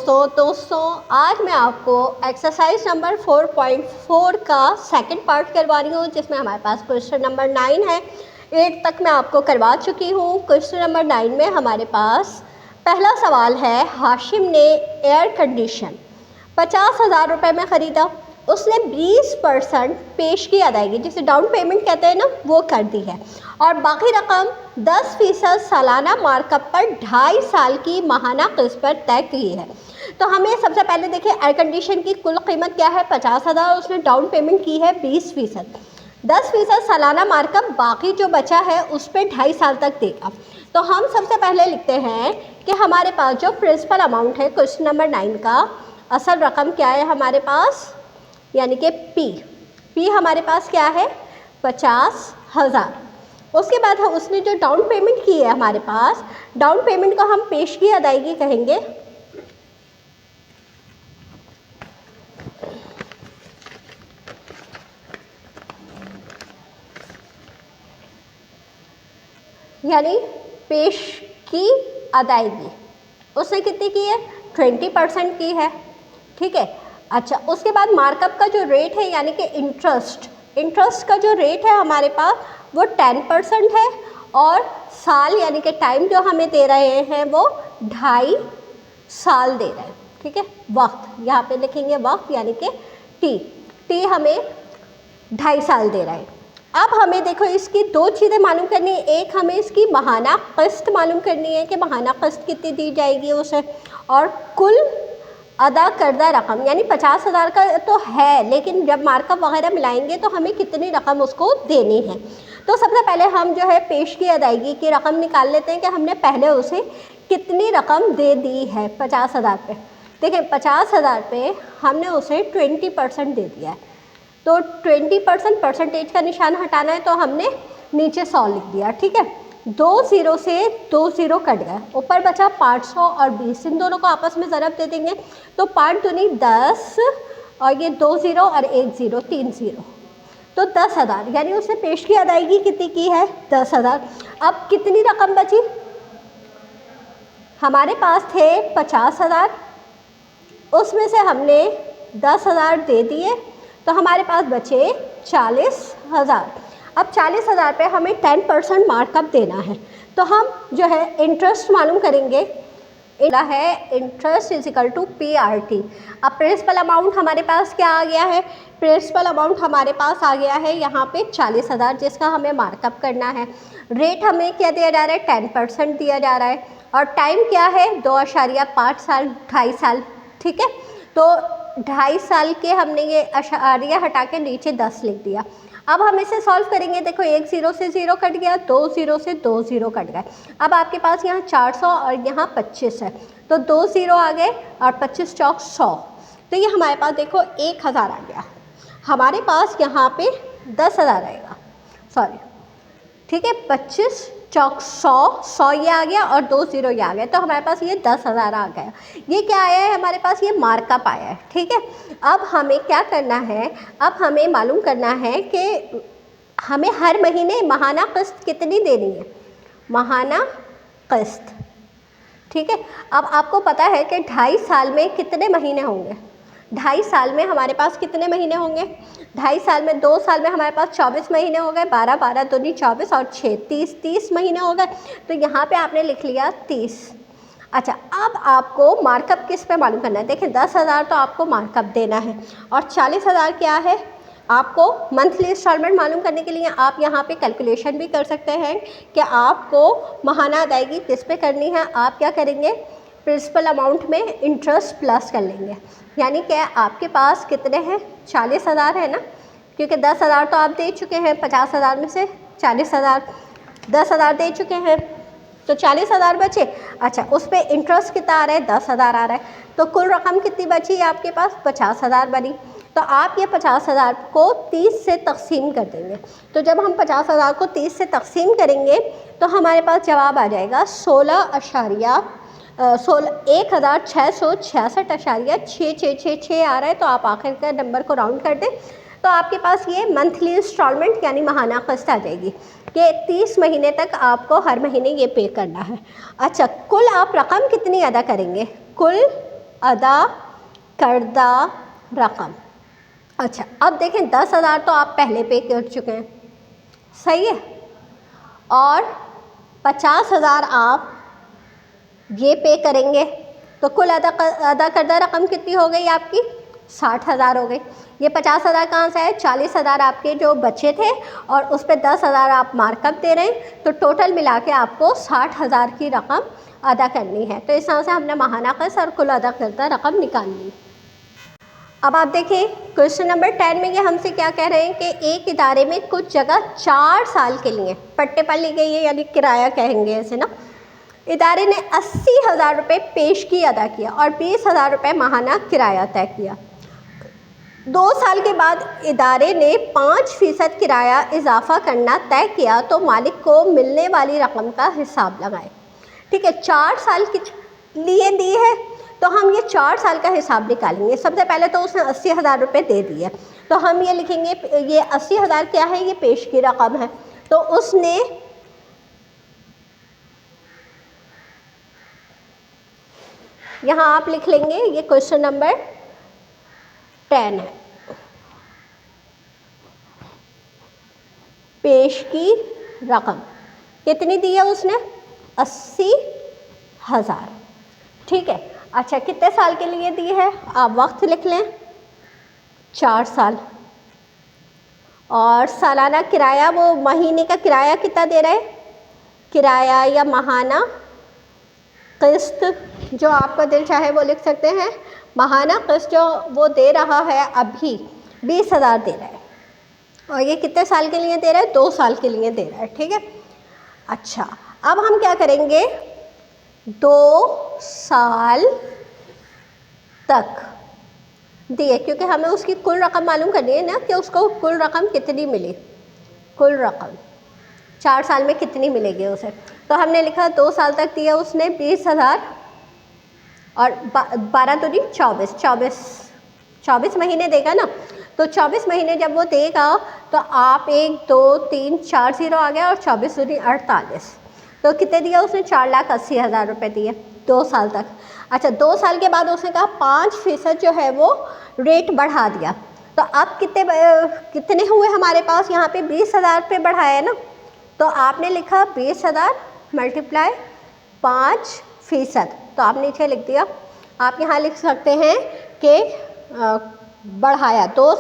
दोस्तों आज मैं आपको एक्सरसाइज नंबर 4.4 का सेकंड पार्ट करवा रही हूँ, जिसमें हमारे पास क्वेश्चन नंबर 9 है। 8 तक मैं आपको करवा चुकी हूँ। क्वेश्चन नंबर 9 में हमारे पास पहला सवाल है, हाशिम ने एयर कंडीशन 50,000 रुपये में ख़रीदा। उसने 20% पेश की अदायगी, जिसे डाउन पेमेंट कहते हैं ना, वो कर दी है और बाकी रकम 10% सालाना मार्कअप पर 2.5 साल की माहाना किस्त पर तय की है। तो हमें सबसे पहले देखिए एयर कंडीशन की कुल कीमत क्या है, 50,000। उसने डाउन पेमेंट की है 20%, 10% सालाना मार्कअप, बाकी जो बचा है उस पर 2.5 साल तक देगा। तो हम सबसे पहले लिखते हैं कि हमारे पास जो प्रिंसिपल अमाउंट है क्वेश्चन नंबर 9 का, असल रकम क्या है हमारे पास, यानी कि पी हमारे पास क्या है 50,000। उसके बाद उसने जो डाउन पेमेंट की है हमारे पास, डाउन पेमेंट को हम पेश की अदायगी कहेंगे। यानी पेश की अदायगी उसने कितनी की है, 20% की है, ठीक है। अच्छा, उसके बाद मार्कअप का जो रेट है, यानी कि इंटरेस्ट का जो रेट है हमारे पास वो 10% है, और साल यानी कि टाइम जो हमें दे रहे हैं वो 2.5 साल दे रहे हैं, ठीक है। वक्त यहाँ पे लिखेंगे वक्त, यानी कि टी हमें 2.5 साल दे रहा है। अब हमें देखो इसकी दो चीज़ें मालूम करनी है। एक हमें इसकी माहाना किस्त मालूम करनी है कि माहाना किस्त कितनी दी जाएगी उसे, और कुल अदा करदा रकम, यानी 50,000 का तो है, लेकिन जब मार्कअप वगैरह मिलाएंगे तो हमें कितनी रकम उसको देनी है। तो सबसे पहले हम जो है पेश की अदायगी की रकम निकाल लेते हैं कि हमने पहले उसे कितनी रकम दे दी है 50,000 पे। देखिए 50,000 पे हमने उसे 20% दे दिया है, तो 20% परसेंटेज का निशान हटाना है, तो हमने नीचे 100 लिख दिया, ठीक है। 2 0 से 2 0 कट गए, ऊपर बचा 500 और 20, इन दोनों को आपस में ज़रब दे देंगे तो 5 दूनी 10 और ये 2 0 और 1 0, 3 0, तो 10,000, यानी उसने पेश की अदायगी कितनी की है 10,000। अब कितनी रकम बची, हमारे पास थे 50,000, उसमें से हमने 10,000 दे दिए, तो हमारे पास बचे 40,000। अब 40,000 पे हमें 10% मार्कअप देना है, तो हम जो है इंटरेस्ट मालूम करेंगे, है interest is equal to PRT। अब प्रिंसिपल अमाउंट हमारे पास क्या आ गया है, प्रिंसिपल अमाउंट हमारे पास आ गया है यहाँ पे 40,000, जिसका हमें मार्कअप करना है। रेट हमें क्या दिया जा रहा है, 10% दिया जा रहा है, और टाइम क्या है 2.5 साल, 2.5 साल, ठीक है। तो 2.5 साल के हमने ये अशारिया हटा के नीचे 10 लिख दिया। अब हम इसे सॉल्व करेंगे, देखो 1 0 से 0 कट गया, 2 0 से 2 0 कट गए। अब आपके पास यहाँ 400 और यहाँ 25 है, तो 2 0 आ गए और 25 चौक 100, तो ये हमारे पास देखो 1,000 आ गया। हमारे पास यहाँ पे 10,000 आएगा, सॉरी, ठीक है। 25 चौक 100 ये आ गया और 2 0 ये आ गया, तो हमारे पास ये 10,000 आ गया। ये क्या आया है हमारे पास, ये मार्कअप आया है, ठीक है। अब हमें क्या करना है, अब हमें मालूम करना है कि हमें हर महीने माहाना किस्त कितनी देनी है, माहाना किस्त, ठीक है। अब आपको पता है कि 2.5 साल में कितने महीने होंगे, 2.5 साल में हमारे पास कितने महीने होंगे, 2.5 साल में 2 साल में हमारे पास 24 महीने हो गए, 12 12 दूनी 24 और 6 30 महीने हो गए, तो यहाँ पे आपने लिख लिया 30। अच्छा, अब आपको मार्कअप किस पे मालूम करना है, देखिए 10,000 तो आपको मार्कअप देना है, और 40,000 क्या है, आपको मंथली इंस्टॉलमेंट मालूम करने के लिए आप यहाँ पे कैलकुलेशन भी कर सकते हैं कि आपको माहाना अदायगी किस पे करनी है। आप क्या करेंगे, प्रिंसिपल अमाउंट में इंटरेस्ट प्लस कर लेंगे, यानी कि आपके पास कितने हैं 40,000 है ना, क्योंकि 10,000 तो आप दे चुके हैं, 50,000 में से 40,000, 10,000 दे चुके हैं, तो 40,000 बचे। अच्छा, उस पर इंटरेस्ट कितना आ रहा है, 10,000 आ रहा है, तो कुल रकम कितनी बची आपके पास, 50,000 बनी। तो आप ये 50,000 को 30 से तकसीम कर देंगे, तो जब हम 50,000 को 30 से तकसीम करेंगे तो हमारे पास जवाब आ जाएगा 1,666.666 आ रहा है। तो आप आखिर का नंबर को राउंड कर दें तो आपके पास ये मंथली इंस्टॉलमेंट यानी माहाना किस्त आ जाएगी कि 30 महीने तक आपको हर महीने ये पे करना है। अच्छा, कुल आप रकम कितनी अदा करेंगे, कुल अदा करदा रकम। अच्छा, अब देखें 10,000 तो आप पहले पे कर चुके हैं, सही है, और 50,000 आप ये पे करेंगे, तो कुल अदा करदा रकम कितनी हो गई आपकी? 60,000 हो गई। ये 50,000 कहाँ से आए? 40,000 आपके जो बचे थे और उस पर 10,000 आप मार्कअप दे रहे हैं, तो टोटल मिला के आपको 60,000 की रकम अदा करनी है। तो इस तरह से हमने माहाना क़र्ज़ और कुल अदा करदा रकम निकालनी। अब आप देखिए क्वेश्चन नंबर 10 में ये हमसे क्या कह रहे हैं कि एक इदारे में कुछ जगह 4 साल के लिए पट्टे पर ली गई है, यानी किराया कहेंगे ऐसे ना। इदारे ने 80,000 रुपये पेशगी अदा किया और 20,000 रुपये माहाना किराया तय किया। 2 साल के बाद इदारे ने 5% किराया इजाफा करना तय किया, तो मालिक को मिलने वाली रकम का हिसाब लगाएं। ठीक है, 4 साल के लिए दी है, तो हम ये 4 साल का हिसाब निकालेंगे। सबसे पहले तो उसने 80,000 रुपये दे दिए, तो हम ये लिखेंगे ये 80,000 क्या है? ये पेश की रकम है। तो उसने यहाँ आप लिख लेंगे, ये क्वेश्चन नंबर 10 है। पेश की रकम कितनी दी है उसने? 80,000। ठीक है, अच्छा कितने साल के लिए दी है? आप वक्त लिख लें, 4 साल। और सालाना किराया, वो महीने का किराया कितना दे रहा है? किराया या माहाना किस्त, जो आपका दिल चाहे वो लिख सकते हैं। माहाना किस्त जो वो दे रहा है अभी 20,000 दे रहा है, और ये कितने साल के लिए दे रहा है? 2 साल के लिए दे रहा है। ठीक है, अच्छा अब हम क्या करेंगे? 2 साल तक दिए, क्योंकि हमें उसकी कुल रकम मालूम करनी है ना कि उसको कुल रकम कितनी मिली। कुल रकम 4 साल में कितनी मिलेगी उसे, तो हमने लिखा 2 साल तक दिया उसने 20,000 और 12 दूनी 24 महीने देगा ना। तो 24 महीने जब वो देगा तो आप 1 2 3 4 0 आ गया और 24 दूनी 48। तो कितने दिया उसने? 4,80,000 रुपये दिए 2 साल तक। अच्छा, 2 साल के बाद उसने कहा 5% जो है वो रेट बढ़ा दिया। तो अब कितने हुए हमारे पास? यहाँ पे 20,000 पे बढ़ाया है ना, तो आपने लिखा 20,000 मल्टीप्लाई 5%, तो आप नीचे लिख दिया। आप यहाँ लिख सकते हैं कि बढ़ाया 2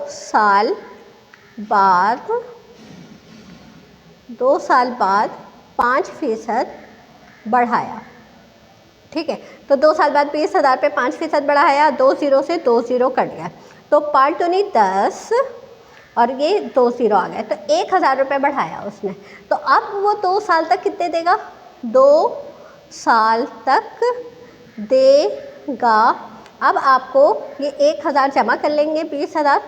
साल बाद 5% बढ़ाया। ठीक है, तो 2 साल बाद 20,000 पे 5% बढ़ाया, 2 0 से 2 0 कट गया, तो 5 दूनी 10 और ये 2 0 आ गया, तो 1,000 रुपये बढ़ाया उसने। तो अब वो 2 साल तक कितने देगा? 2 साल तक देगा। अब आपको ये 1,000 जमा कर लेंगे, 20,000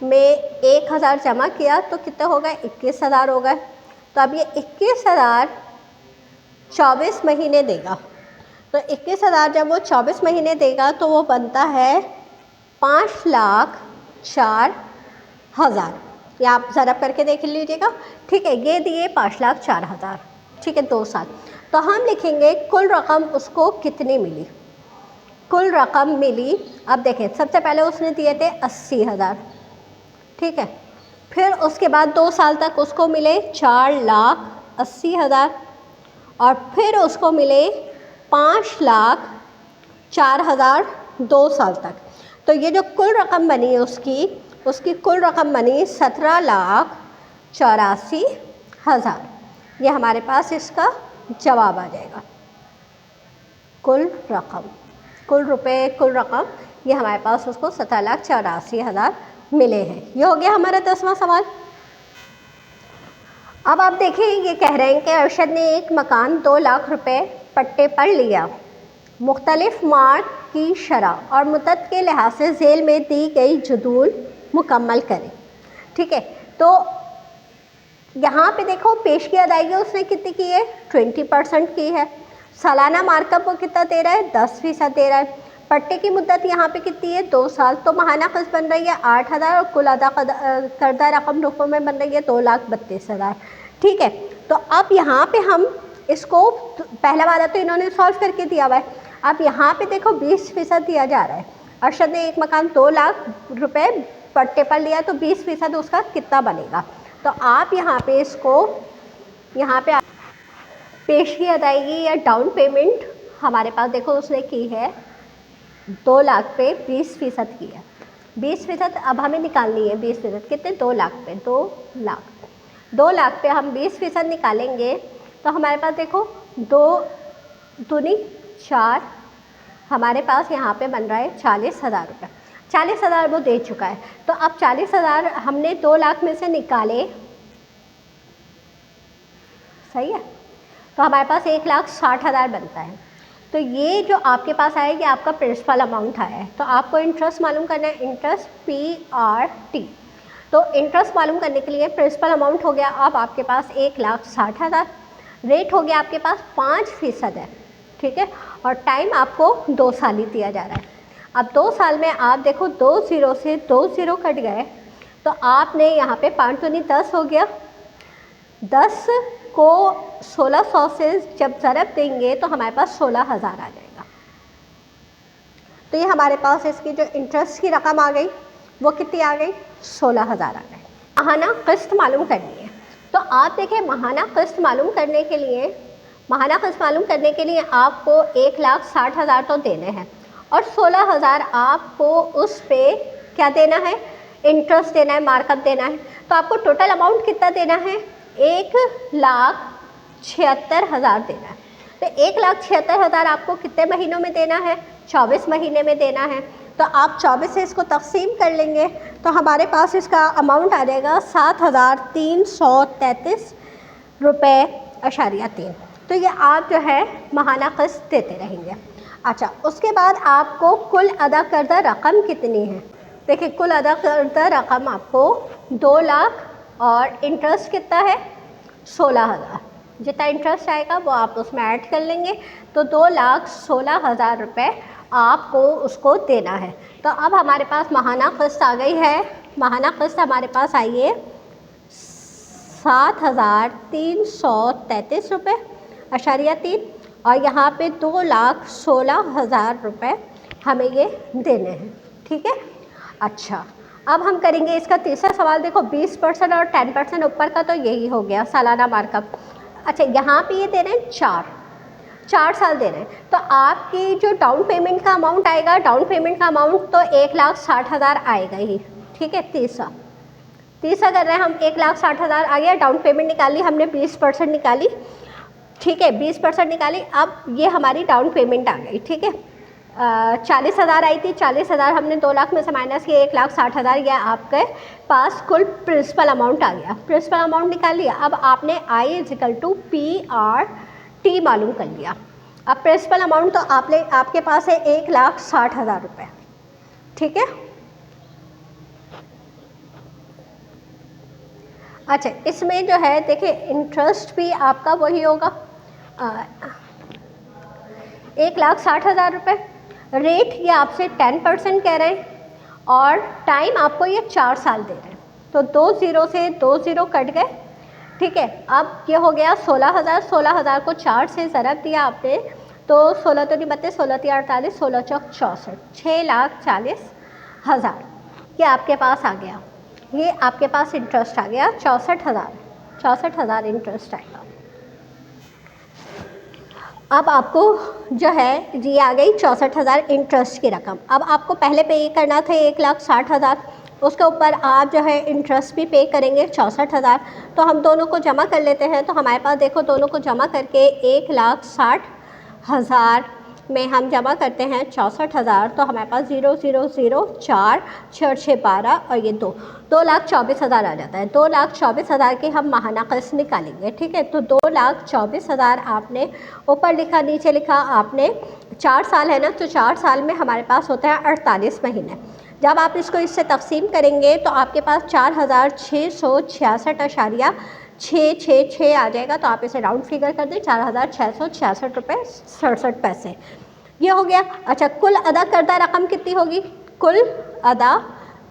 में 1,000 जमा किया तो कितना होगा? 21,000 होगा। तो अब ये 21,000 24 महीने देगा, तो 21,000 जब वो 24 महीने देगा तो वो बनता है 5,04,000। ये आप ज़रा करके देख लीजिएगा। ठीक है, ये दिए 5,04,000। ठीक है, 2 साल। तो हम लिखेंगे कुल रकम उसको कितनी मिली। कुल रकम मिली, अब देखें सबसे पहले उसने दिए थे 80,000। ठीक है, फिर उसके बाद 2 साल तक उसको मिले 4,80,000 और फिर उसको मिले 5,04,000 2 साल तक। तो ये जो कुल रकम बनी उसकी कुल रकम बनी 17,84,000। ये हमारे पास इसका जवाब आ जाएगा। कुल रकम, कुल रुपए, कुल रकम, ये हमारे पास उसको 17,84,000 मिले हैं। ये हो गया हमारा 10वां सवाल। अब आप देखिए, ये कह रहे हैं कि अरशद ने एक मकान 2 लाख रुपए पट्टे पर लिया। मुख्तलिफ मार्क की शरह और मुद्दत के लिहाज से झेल में दी गई जदूल मुकम्मल करें। ठीक है, तो यहाँ पे देखो पेश की अदायगी उसने कितनी की है? 20% की है। सालाना मार्कअप वो कितना दे रहा है? 10% दे रहा है। पट्टे की मुद्दत यहाँ पे कितनी है? 2 साल। तो माहाना क़र्ज़ बन रही है 8,000 और कुल अदा करदा रकम रुपयों में बन रही है 2,32,000। ठीक है, तो अब यहाँ पे हम इसको, पहला वाला तो इन्होंने सॉल्व करके दिया हुआ है, अब यहाँ पे देखो 20% दिया जा रहा है। अरशद ने एक मकान 2 लाख रुपए पट्टे पर लिया, तो 20% उसका कितना बनेगा। तो आप यहाँ पे इसको यहाँ पे पेशगी अदायगी या डाउन पेमेंट हमारे पास देखो उसने की है 2 लाख पे 20% की है। 20% अब हमें निकालनी है। 20% कितने, 2 लाख पे 2 लाख पे हम 20% निकालेंगे तो हमारे पास देखो 2 दूनी 4, हमारे पास यहाँ पे बन रहा है 40,000 रुपये। 40,000 वो दे चुका है। तो अब 40,000 हमने 2 लाख में से निकाले, सही है, तो हमारे पास 1,60,000 बनता है। तो ये जो आपके पास आया ये आपका प्रिंसिपल अमाउंट आया है। तो आपको इंटरेस्ट मालूम करना है, इंटरेस्ट PRT। तो इंटरेस्ट मालूम करने के लिए प्रिंसिपल अमाउंट हो गया अब आपके पास 1,60,000, रेट हो गया आपके पास 5% है, ठीक है, और टाइम आपको 2 साल ही दिया जा रहा है। अब 2 साल में आप देखो 2 ज़ीरो से 2 ज़ीरो कट गए, तो आपने यहाँ पे 5 दूनी 10 हो गया, 10 को 1600 से जब ज़रब देंगे तो हमारे पास 16,000 आ जाएगा। तो ये हमारे पास इसकी जो इंटरेस्ट की रकम आ गई वो कितनी आ गई, 16,000 आ गई। माहाना किस्त मालूम करनी है। तो आप देखें माहाना किस्त मालूम करने के लिए आपको 1,60,000 तो देने हैं और 16,000 आपको उस पे क्या देना है, इंटरेस्ट देना है, मार्कअप देना है। तो आपको टोटल अमाउंट कितना देना है, 1,76,000 देना है। तो 1,76,000 आपको कितने महीनों में देना है, 24 महीने में देना है। तो आप 24 से इसको तकसीम कर लेंगे तो हमारे पास इसका अमाउंट आ जाएगा 7,333 रुपये अशारिया 3। तो ये आप जो है माहाना किस्त देते रहेंगे। अच्छा, उसके बाद आपको कुल अदा करदा रकम कितनी है। देखिए कुल अदा करदा रकम आपको 2 लाख और इंटरेस्ट कितना है 16,000। जितना इंटरेस्ट आएगा वो आप उसमें ऐड कर लेंगे। तो 2,16,000 रुपये आपको उसको देना है। तो अब हमारे पास माहाना किस्त आ गई है। माहाना किस्त हमारे पास आई है 7,333 रुपये अशारिया 3 और यहाँ पे 2,16,000 रुपये हमें ये देने हैं, ठीक है। अच्छा, अब हम करेंगे इसका तीसरा सवाल। देखो 20% और 10% ऊपर का तो यही हो गया सालाना मार्कअप। अच्छा, यहाँ पे ये दे रहे हैं 4 साल दे रहे हैं। तो आपकी जो डाउन पेमेंट का अमाउंट आएगा, डाउन पेमेंट का अमाउंट तो 1,60,000 आएगा ही, ठीक है। तीसरा कर रहे हैं हम, 1,60,000 आ गया। डाउन पेमेंट निकाली हमने, 20% निकाली, ठीक है, 20% निकाली। अब ये हमारी डाउन पेमेंट आ गई, ठीक है। 40,000 आई थी, 40,000 हमने 2 लाख में से माइनस किया, 1,60,000 यह आपके पास कुल प्रिंसिपल अमाउंट आ गया। प्रिंसिपल अमाउंट निकाल लिया। अब आपने I = PRT मालूम कर लिया। अब प्रिंसिपल अमाउंट तो आपके पास है 1,60,000 रुपये, ठीक है। अच्छा, इसमें जो है देखिए इंटरेस्ट भी आपका वही होगा 1,60,000 रुपये। रेट ये आपसे 10% कह रहे हैं और टाइम आपको ये 4 साल दे रहे हैं। तो 2 ज़ीरो से 2 ज़ीरो कट गए, ठीक है। अब ये हो गया 16,000। 16,000 को 4 से ज़रब दिया आपने तो 16 तो नहीं बते, 16 × 48, 16 × 64, 6,40,000 ये आपके पास आ गया। ये आपके पास इंटरेस्ट आ गया 64,000 इंटरेस्ट आएगा। अब आपको जो है जी आ गई 64,000 इंटरेस्ट की रकम। अब आपको पहले पे करना था 1,60,000, उसके ऊपर आप जो है इंटरेस्ट भी पे करेंगे 64,000। तो हम दोनों को जमा कर लेते हैं। तो हमारे पास देखो दोनों को जमा करके 1,60,000 में हम जमा करते हैं 64,000। तो हमारे पास 0 0 0 4 6 6 12 और ये 2,24,000 आ जाता है। 2,24,000 की हम माहाना किस्त निकालेंगे, ठीक है। तो 2,24,000 आपने ऊपर लिखा, नीचे लिखा आपने। 4 साल है ना, तो 4 साल में हमारे पास होता है 48 महीने। जब आप इसको इससे तकसीम करेंगे तो आपके पास 4,666.666 आ जाएगा। तो आप इसे राउंड फिगर कर दें, 4,666 रुपये 67 पैसे ये हो गया। अच्छा, कुल अदा करदा रकम कितनी होगी। कुल अदा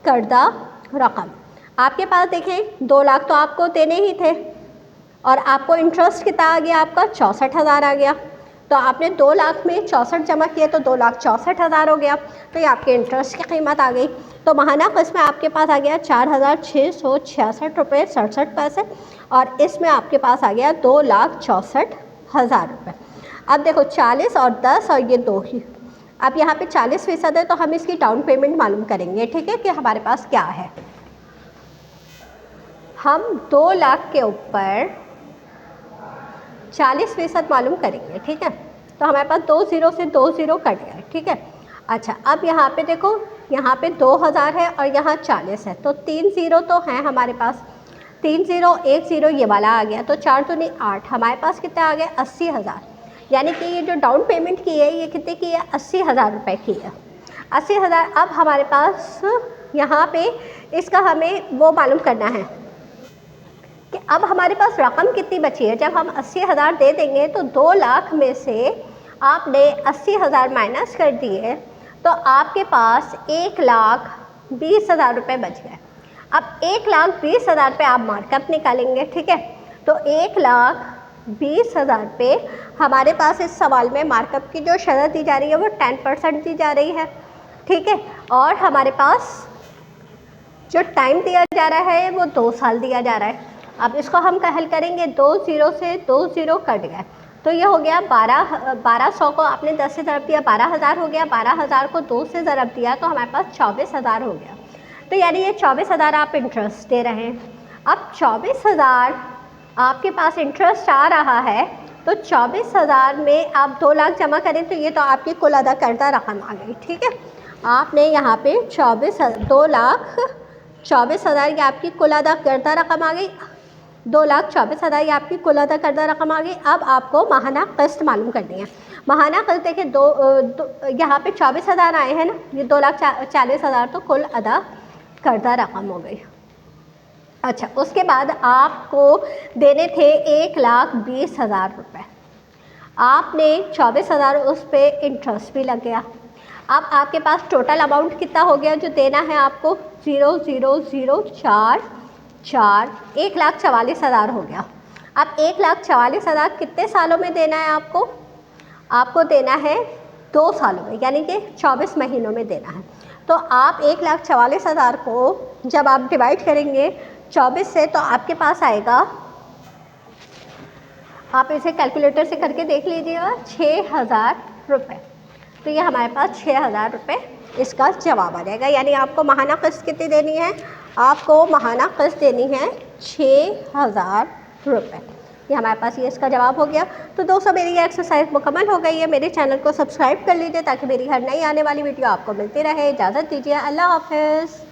करदा रकम आपके पास देखें 2 लाख तो आपको देने ही थे और आपको इंटरेस्ट कितना आ गया, आपका 64,000 आ गया। तो आपने 2 लाख में 64 जमा किए तो 2,64,000 हो गया। तो ये आपके इंटरेस्ट की कीमत आ गई। तो माहाना किस्त में आपके पास आ गया 4,666 रुपये 67 पैसे और इसमें आपके पास आ गया 2,64,000 रुपये। अब देखो 40 और 10 और ये 2 ही। अब यहाँ पे 40% है तो हम इसकी डाउन पेमेंट मालूम करेंगे, ठीक है, कि हमारे पास क्या है। हम 2 लाख के ऊपर 40% मालूम करेंगे, ठीक है। तो हमारे पास 2 ज़ीरो से 2 ज़ीरो कट गए, ठीक है। अच्छा, अब यहाँ पे देखो, यहाँ पे 2,000 है और यहाँ 40 है, तो 3 ज़ीरो तो हैं हमारे पास। 3 ज़ीरो 1 ज़ीरो ये वाला आ गया, तो 4 दूनी 8, हमारे पास कितना आ गया 80,000। यानी कि ये जो डाउन पेमेंट की है ये कितने की है, 80,000 रुपये की है। 80,000। अब हमारे पास यहाँ पे इसका हमें वो मालूम करना है कि अब हमारे पास रकम कितनी बची है। जब हम 80,000 दे देंगे तो 2 लाख में से आपने 80,000 माइनस कर दिए तो आपके पास 1,20,000 रुपये बच गए। अब 1,20,000 पे आप मार्कअप निकालेंगे, ठीक है। तो 1,20,000 पे हमारे पास इस सवाल में मार्कअप की जो शरत दी जा रही है वो 10% दी जा रही है, ठीक है। और हमारे पास जो टाइम दिया जा रहा है वो 2 साल दिया जा रहा है। अब इसको हम हल करेंगे, 2 ज़ीरो से 2 ज़ीरो कट गए तो ये हो गया 1200 को आपने 10 से ज़रब दिया 12,000 हो गया। 12,000 को 2 से ज़रब दिया तो हमारे पास 24,000 हो गया। तो यानी ये 24,000 आप इंटरेस्ट दे रहे हैं। अब 24,000 आपके पास इंटरेस्ट आ रहा है तो 24,000 में आप 2 लाख जमा करें तो ये तो आपकी कुल अदा करदा रकम आ गई, ठीक है। आपने यहाँ पे 2,24,000 ये आपकी कुल अदा करदा रकम आ गई। 2,24,000 ये आपकी कुल अदा करदा रकम आ गई। अब आपको माहाना किस्त मालूम करनी है। माहाना किस्त देखिए यहाँ पे 24,000 आए हैं ना, ये 2,40,000 तो कुल अदा करदा रकम हो गई। अच्छा, उसके बाद आपको देने थे 1,20,000 रुपये। आपने 24,000 उस पर इंटरेस्ट भी लग गया। अब आपके पास टोटल अमाउंट कितना हो गया जो देना है आपको, 0,0,0,4,4 1,44,000 हो गया। अब 1,44,000 कितने सालों में देना है आपको? आपको देना है 2 सालों में, यानी कि 24 महीनों में देना है। तो आप 1,44,000 को जब आप डिवाइड करेंगे 24 से तो आपके पास आएगा, आप इसे कैलकुलेटर से करके देख लीजिएगा, 6,000 रुपये। तो ये हमारे पास 6,000 रुपये इसका जवाब आ जाएगा। यानी आपको माहाना किस्त कितनी देनी है? आपको माहाना किस्त देनी है 6,000 रुपये। ये हमारे पास ये इसका जवाब हो गया। तो दोस्तों, मेरी ये एक्सरसाइज मुकम्मल हो गई है। मेरे चैनल को सब्सक्राइब कर लीजिए ताकि मेरी हर नई आने वाली वीडियो आपको मिलती रहे। इजाज़त दीजिए, अल्लाह हाफ़िज़।